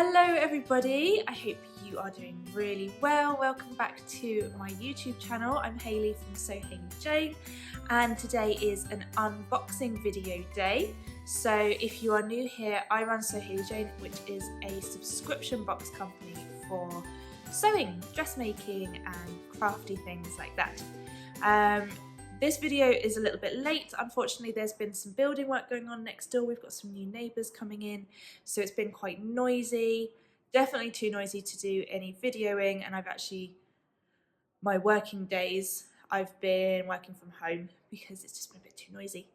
Hello everybody, I hope you are doing really well. Welcome back to my YouTube channel. I'm Hayley from SewHayleyJane and today is an unboxing video day. So if you are new here, I run SewHayleyJane, which is a subscription box company for sewing, dressmaking and crafty things like that. This video is a little bit late. Unfortunately, there's been some building work going on next door. We've got some new neighbours coming in, so it's been quite noisy. Definitely too noisy to do any videoing, and my working days, I've been working from home because it's just been a bit too noisy.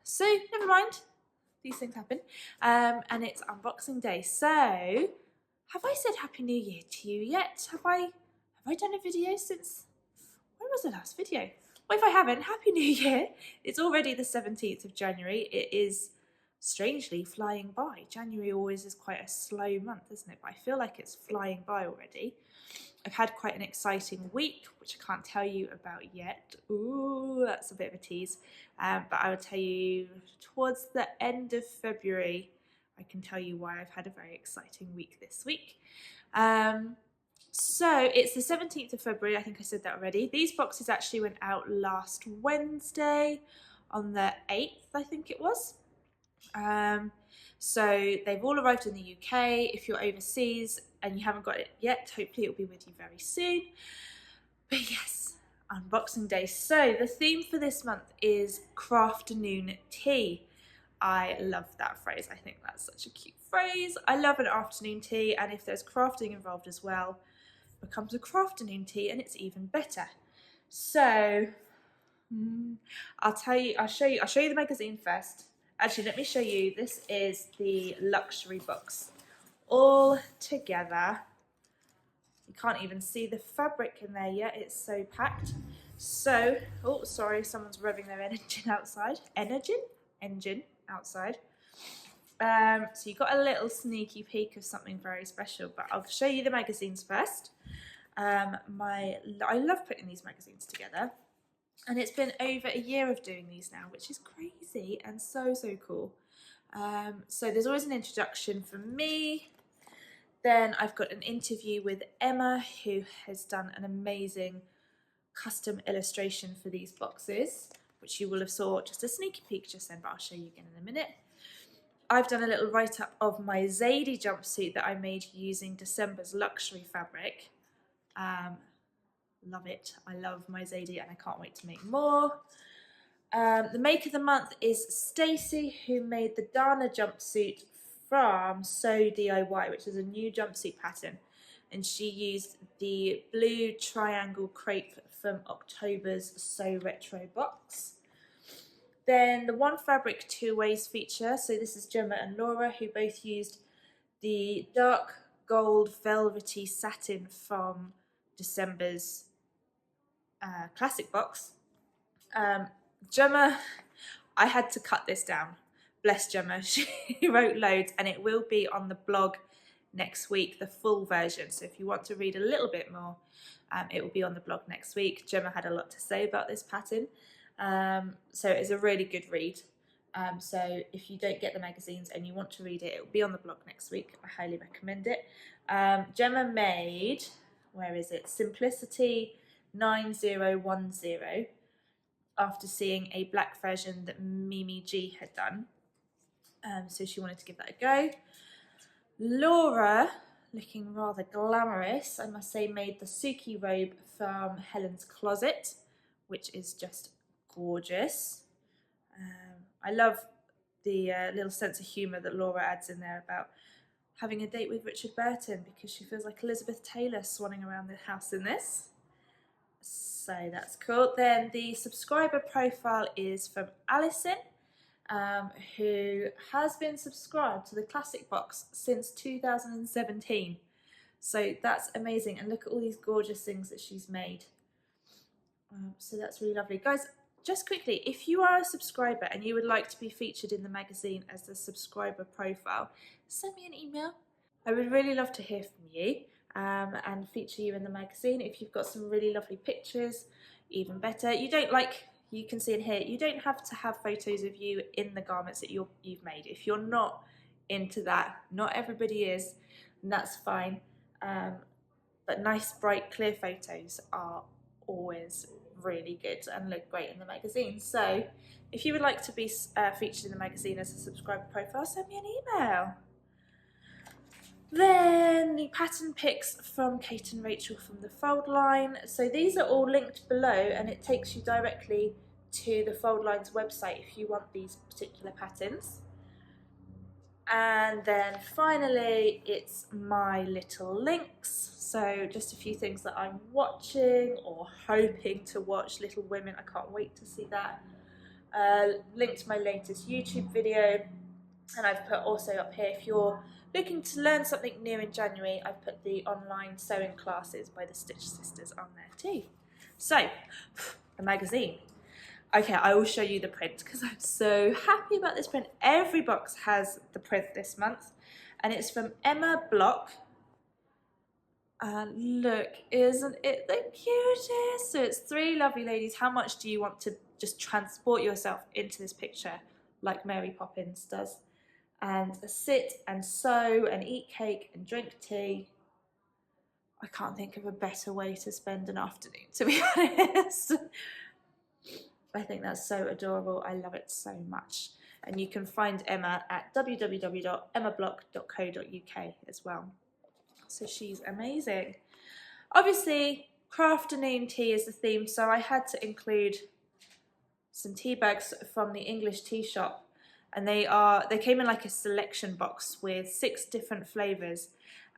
So never mind, these things happen. And it's unboxing day. So, have I said Happy New Year to you yet? Have I done a video since, when was the last video? Well, if I haven't, Happy New Year. It's already the 17th of January. It is strangely flying by. January always is quite a slow month, isn't it? But I feel like it's flying by already. I've had quite an exciting week, which I can't tell you about yet. Ooh, that's a bit of a tease. But I will tell you towards the end of February, I can tell you why I've had a very exciting week this week. So it's the 17th of February, I think I said that already. These boxes actually went out last Wednesday on the 8th, I think it was. So they've all arrived in the UK. If you're overseas and you haven't got it yet, hopefully it'll be with you very soon. But yes, unboxing day. So the theme for this month is Crafternoon tea. I love that phrase. I think that's such a cute phrase. I love an afternoon tea, and if there's crafting involved as well, becomes a Crafternoon tea and it's even better. So I'll show you the magazine first. Actually, let me show you. This is the luxury box all together. You can't even see the fabric in there yet, it's so packed. So, oh sorry, someone's revving their engine outside. Engine outside. So you got a little sneaky peek of something very special, but I'll show you the magazines first. I love putting these magazines together, and it's been over a year of doing these now, which is crazy and so cool. So there's always an introduction from me. Then I've got an interview with Emma, who has done an amazing custom illustration for these boxes, which you will have saw just a sneaky peek just then, but I'll show you again in a minute. I've done a little write-up of my Zadie jumpsuit that I made using December's luxury fabric. Love it. I love my Zadie and I can't wait to make more. The make of the month is Stacey, who made the Dana jumpsuit from Sew DIY, which is a new jumpsuit pattern. And she used the blue triangle crepe from October's Sew Retro box. Then the One Fabric Two Ways feature. So this is Gemma and Laura, who both used the dark gold velvety satin from December's classic box. Gemma, I had to cut this down. Bless Gemma, she wrote loads, and it will be on the blog next week, the full version. So if you want to read a little bit more, it will be on the blog next week. Gemma had a lot to say about this pattern. So it's a really good read. So if you don't get the magazines and you want to read it, it will be on the blog next week. I highly recommend it. Gemma made, where is it? Simplicity 9010, after seeing a black version that Mimi G had done. So she wanted to give that a go. Laura, looking rather glamorous, I must say, made the Suki robe from Helen's Closet, which is just gorgeous. I love the little sense of humour that Laura adds in there about having a date with Richard Burton, because she feels like Elizabeth Taylor swanning around the house in this. So that's cool. Then the subscriber profile is from Alison, who has been subscribed to the classic box since 2017. So that's amazing, and look at all these gorgeous things that she's made. So that's really lovely. Guys, just quickly, if you are a subscriber and you would like to be featured in the magazine as the subscriber profile, send me an email. I would really love to hear from you and feature you in the magazine. If you've got some really lovely pictures, even better. You can see in here, you don't have to have photos of you in the garments that you've made. If you're not into that. Not everybody is, and that's fine. But nice, bright, clear photos are always really good and look great in the magazine. So if you would like to be featured in the magazine as a subscriber profile, send me an email. Then the pattern pics from Kate and Rachel from the Fold line. So these are all linked below, and it takes you directly to the Fold line's website if you want these particular patterns. And then finally, it's my little links. So just a few things that I'm watching or hoping to watch. Little Women, I can't wait to see that. Link to my latest YouTube video. And I've put also up here, if you're looking to learn something new in January, I've put the online sewing classes by the Stitch Sisters on there too. So, the magazine. Okay, I will show you the print because I'm so happy about this print. Every box has the print this month, and it's from Emma Block. And look, isn't it the cutest? So it's 3 lovely ladies. How much do you want to just transport yourself into this picture like Mary Poppins does? And sit and sew and eat cake and drink tea. I can't think of a better way to spend an afternoon, to be honest. I think that's so adorable. I love it so much. And you can find Emma at www.emmablock.co.uk as well. So she's amazing. Obviously, Crafternoon tea is the theme, so I had to include some tea bags from the English tea shop. And they came in like a selection box with 6 different flavours.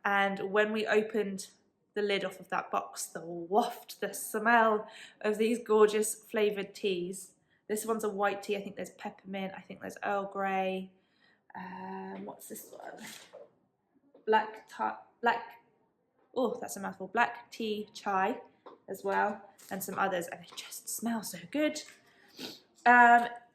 And when we opened the lid off of that box, the waft, the smell of these gorgeous flavoured teas. This one's a white tea. I think there's peppermint. I think there's Earl Grey. What's this one? Oh, that's a mouthful. Black tea chai as well, and some others. And it just smells so good.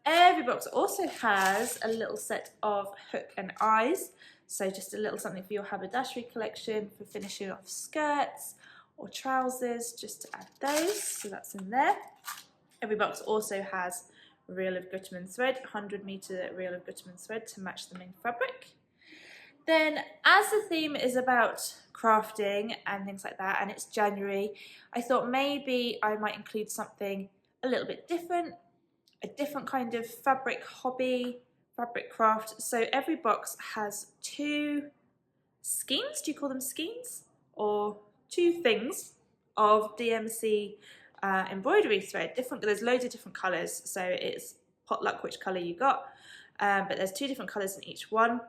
Every box also has a little set of hook and eyes. So just a little something for your haberdashery collection, for finishing off skirts or trousers, just to add those. So that's in there. Every box also has a reel of Gutermann thread, 100 metre reel of Gutermann thread to match the main fabric. Then, as the theme is about crafting and things like that, and it's January, I thought maybe I might include something a little bit different, a different kind of fabric hobby, fabric craft. So every box has 2 skeins, do you call them skeins? Or 2 things of DMC embroidery thread. There's loads of different colours, so it's potluck which colour you got. But there's 2 different colours in each one.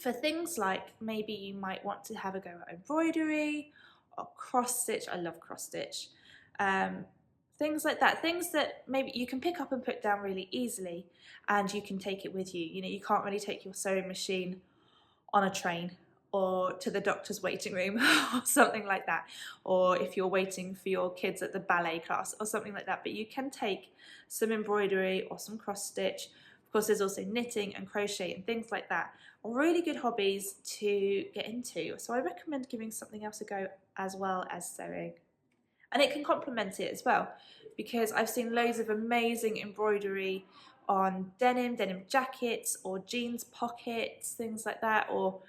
For things like maybe you might want to have a go at embroidery or cross stitch. I love cross stitch. Things like that, things that maybe you can pick up and put down really easily, and you can take it with you. You know, you can't really take your sewing machine on a train or to the doctor's waiting room or something like that, or if you're waiting for your kids at the ballet class or something like that, but you can take some embroidery or some cross stitch. Of course, there's also knitting and crochet and things like that. Really good hobbies to get into. So I recommend giving something else a go as well as sewing. And it can complement it as well, because I've seen loads of amazing embroidery on denim jackets or jeans pockets, things like that, or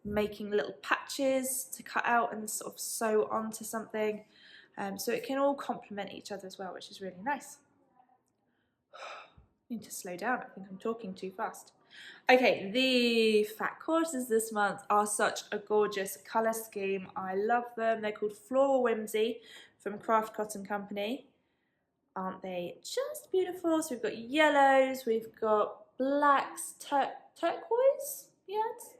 making little patches to cut out and sort of sew onto something. So it can all complement each other as well, which is really nice. I need to slow down, I think I'm talking too fast. Okay, the fat quarters this month are such a gorgeous colour scheme. I love them. They're called Floral Whimsy from Craft Cotton Company. Aren't they just beautiful? So we've got yellows, we've got blacks, turquoise? Yes?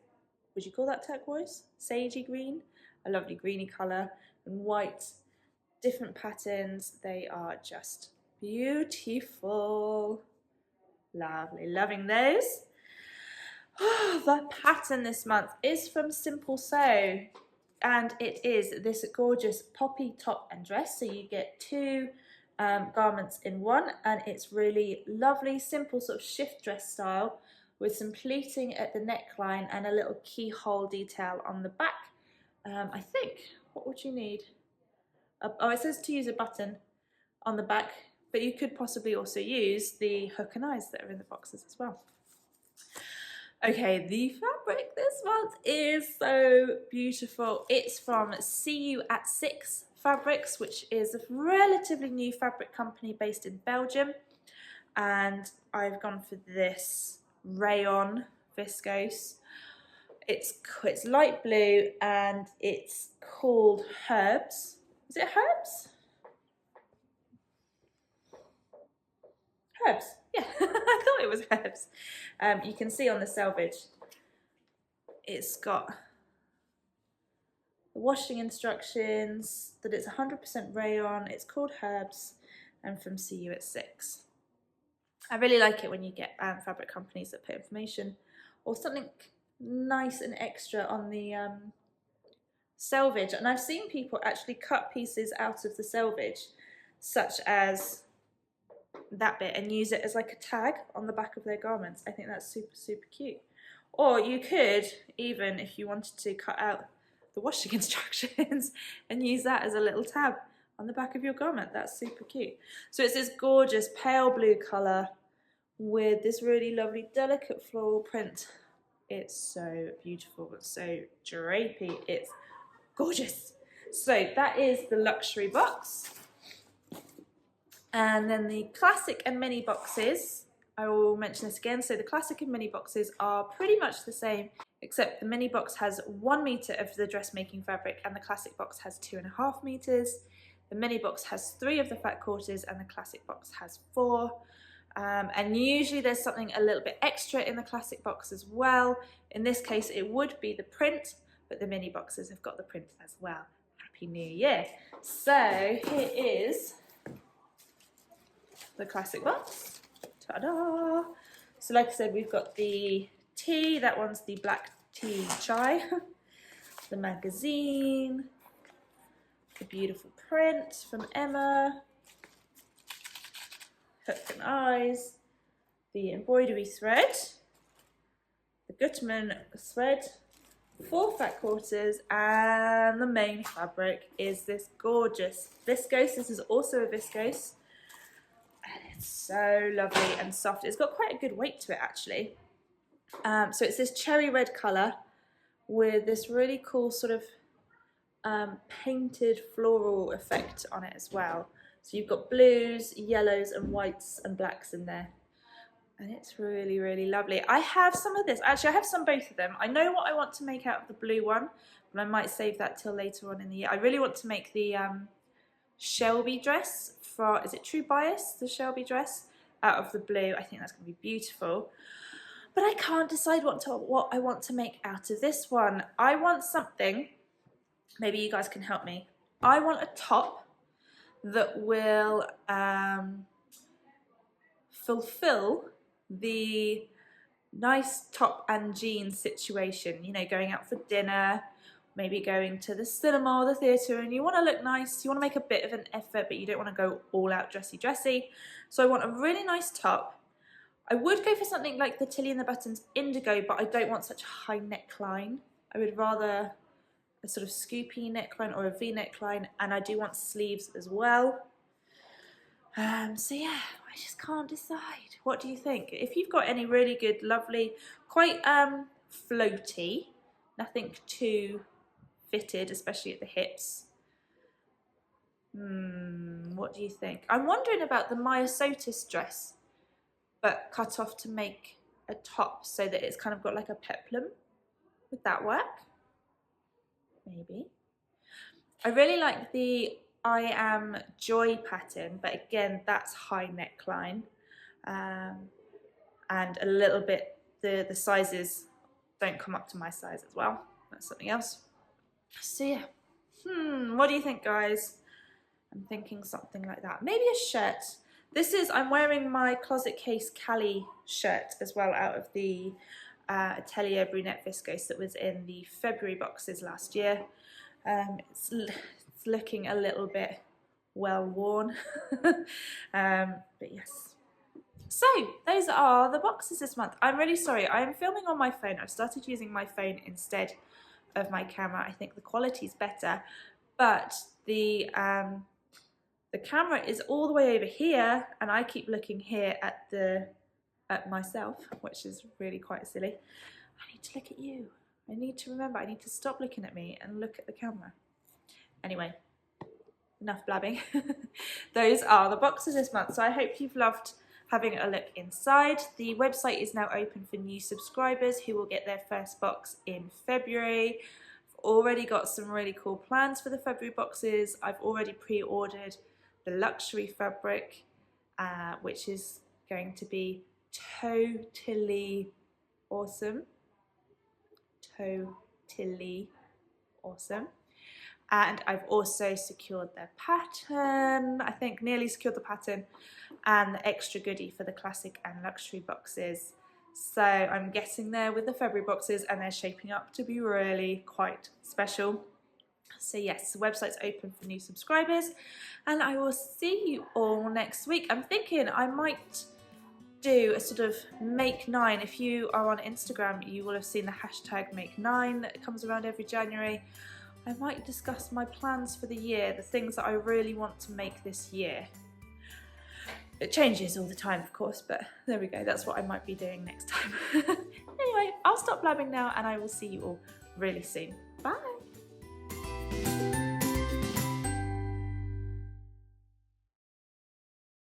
Would you call that turquoise? Sagey green? A lovely greeny colour. And white, different patterns. They are just beautiful. Lovely, loving those. The pattern this month is from Simple Sew, and it is this gorgeous poppy top and dress. So you get 2 garments in one, and it's really lovely, simple sort of shift dress style with some pleating at the neckline and a little keyhole detail on the back. I think, what would you need? Oh, it says to use a button on the back, but you could possibly also use the hook and eyes that are in the boxes as well. Okay, the fabric this month is so beautiful. It's from SewHayleyJane Fabrics, which is a relatively new fabric company based in Belgium. And I've gone for this rayon viscose. It's light blue and it's called Herbs. Is it Herbs? Herbs, yeah, I thought it was Herbs. You can see on the selvage, it's got the washing instructions, that it's 100% rayon, it's called Herbs, and from SewHayleyJane. I really like it when you get fabric companies that put information or something nice and extra on the selvage. And I've seen people actually cut pieces out of the selvage, such as that bit, and use it as like a tag on the back of their garments. I think that's super, super cute. Or you could, even if you wanted to, cut out the washing instructions and use that as a little tab on the back of your garment. That's super cute. So it's this gorgeous pale blue colour with this really lovely delicate floral print. It's so beautiful, but so drapey. It's gorgeous. So that is the luxury box. And then the classic and mini boxes, I will mention this again. So the classic and mini boxes are pretty much the same, except the mini box has 1 meter of the dressmaking fabric and the classic box has 2.5 meters. The mini box has 3 of the fat quarters and the classic box has 4. And usually there's something a little bit extra in the classic box as well. In this case, it would be the print, but the mini boxes have got the print as well. Happy New Year. So here is the classic box. Ta-da! So like I said, we've got the tea. That one's the black tea chai. The magazine. The beautiful print from Emma. Hook and eyes, the embroidery thread, the Gutman thread, 4 fat quarters, and the main fabric is this gorgeous viscose. This is also a viscose, and it's so lovely and soft. It's got quite a good weight to it actually. So it's this cherry red colour with this really cool sort of painted floral effect on it as well. So you've got blues, yellows and whites and blacks in there. And it's really, really lovely. I have some of this. Actually, I have both of them. I know what I want to make out of the blue one, but I might save that till later on in the year. I really want to make the Shelby dress for, is it True Bias? The Shelby dress out of the blue. I think that's going to be beautiful. But I can't decide what I want to make out of this one. I want something, maybe you guys can help me. I want a top that will fulfill the nice top and jeans situation, you know, going out for dinner, maybe going to the cinema or the theatre, and you want to look nice, you want to make a bit of an effort, but you don't want to go all out dressy. So I want a really nice top. I would go for something like the Tilly and the Buttons indigo, but I don't want such a high neckline. I would rather a sort of scoopy neckline or a V neckline, and I do want sleeves as well. So yeah, I just can't decide. What do you think? If you've got any really good, lovely, quite floaty, nothing too fitted, especially at the hips. What do you think? I'm wondering about the Maya Sotis dress, but cut off to make a top so that it's kind of got like a peplum. Would that work? Maybe. I really like the I Am Joy pattern, but again, that's high neckline. And a little bit, the sizes don't come up to my size as well. That's something else. So yeah, what do you think, guys? I'm thinking something like that. Maybe a shirt. This is, I'm wearing my Closet Case Cali shirt as well out of the Atelier Brunette Viscose that was in the February boxes last year. It's looking a little bit well worn, but yes. So those are the boxes this month. I'm really sorry, I'm filming on my phone. I've started using my phone instead of my camera. I think the quality's better, but the camera is all the way over here, and I keep looking here at the at myself, which is really quite silly. I need to look at you. I need to remember, I need to stop looking at me and look at the camera. Anyway, enough blabbing. Those are the boxes this month, so I hope you've loved having a look inside. The website is now open for new subscribers who will get their first box in February. I've already got some really cool plans for the February boxes. I've already pre-ordered the luxury fabric, which is going to be totally awesome. Totally awesome. And I've also secured the pattern, I think nearly secured the pattern, and the extra goodie for the classic and luxury boxes. So I'm getting there with the February boxes, and they're shaping up to be really quite special. So yes, the website's open for new subscribers, and I will see you all next week. I'm thinking I might do a sort of Make 9. If you are on Instagram, you will have seen the hashtag Make 9 that comes around every January. I might discuss my plans for the year, the things that I really want to make this year. It changes all the time, of course, but there we go. That's what I might be doing next time. Anyway, I'll stop blabbing now, and I will see you all really soon. Bye!